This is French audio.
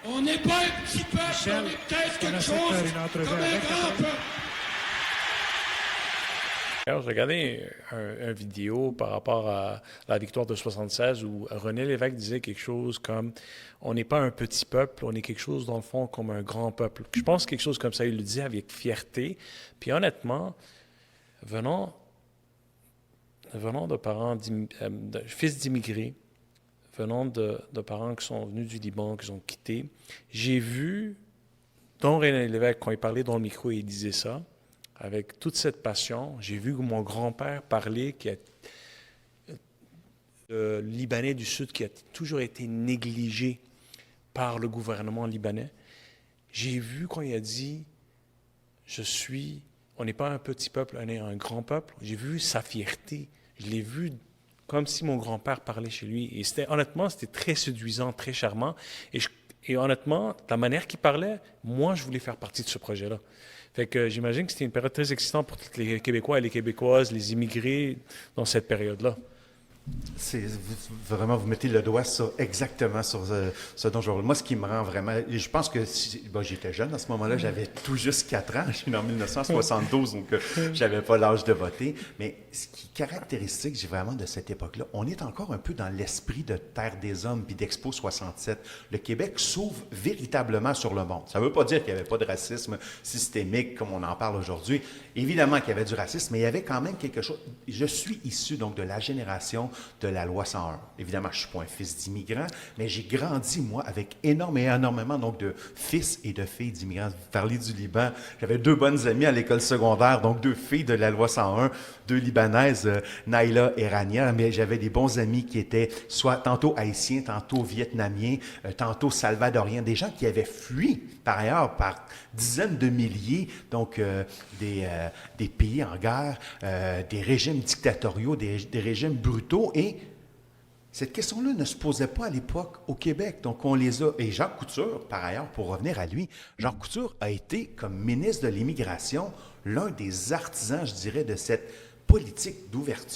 On n'est pas un petit peuple, Michel, on est peut-être quelque on chose accepte une entrevue comme un avec grand toi. peuple. Alors, j'ai regardé un vidéo par rapport à la victoire de 76 où René Lévesque disait quelque chose comme on n'est pas un petit peuple, on est quelque chose dans le fond comme un grand peuple. Je pense quelque chose comme ça, il le disait avec fierté. Puis honnêtement, venant, venant de parents, fils d'immigrés, venant de parents qui sont venus du Liban, qui ont quitté, j'ai vu, dont René Lévesque, quand il parlait dans le micro, il disait ça, avec toute cette passion. J'ai vu mon grand-père parler, qui a Libanais du Sud, qui a toujours été négligé par le gouvernement libanais. J'ai vu quand il a dit, on n'est pas un petit peuple, on est un grand peuple. J'ai vu sa fierté. Je l'ai vu comme si mon grand-père parlait chez lui. Et honnêtement, c'était très séduisant, très charmant. Et honnêtement, la manière qu'il parlait, moi, je voulais faire partie de ce projet-là. Fait que j'imagine que c'était une période très excitante pour tous les Québécois et les Québécoises, les immigrés dans cette période-là. C'est vraiment, vous mettez le doigt exactement sur ce dont je veux. Moi, ce qui me rend vraiment, et je pense que j'étais jeune à ce moment-là, j'avais tout juste 4 ans, je suis né en 1972, donc j'avais pas l'âge de voter. Mais ce qui est caractéristique, vraiment de cette époque-là, on est encore un peu dans l'esprit de Terre des Hommes puis d'Expo 67. Le Québec s'ouvre véritablement sur le monde. Ça ne veut pas dire qu'il n'y avait pas de racisme systémique comme on en parle aujourd'hui. Évidemment qu'il y avait du racisme, mais il y avait quand même quelque chose. Je suis issu donc de la génération de la loi 101. Évidemment, je ne suis pas un fils d'immigrant, mais j'ai grandi, moi, avec énormément donc, de fils et de filles d'immigrants. Vous parlez du Liban. J'avais 2 bonnes amies à l'école secondaire, donc 2 filles de la loi 101, 2 Libanaises, Naïla et Rania, mais j'avais des bons amis qui étaient soit tantôt haïtiens, tantôt vietnamiens, tantôt salvadoriens, des gens qui avaient fui, par ailleurs, par dizaines de milliers, donc des pays en guerre, des régimes dictatoriaux, des régimes brutaux. Et cette question-là ne se posait pas à l'époque au Québec. Donc, on les a. Et Jacques Couture, par ailleurs, pour revenir à lui, Jacques Couture a été, comme ministre de l'Immigration, l'un des artisans, je dirais, de cette politique d'ouverture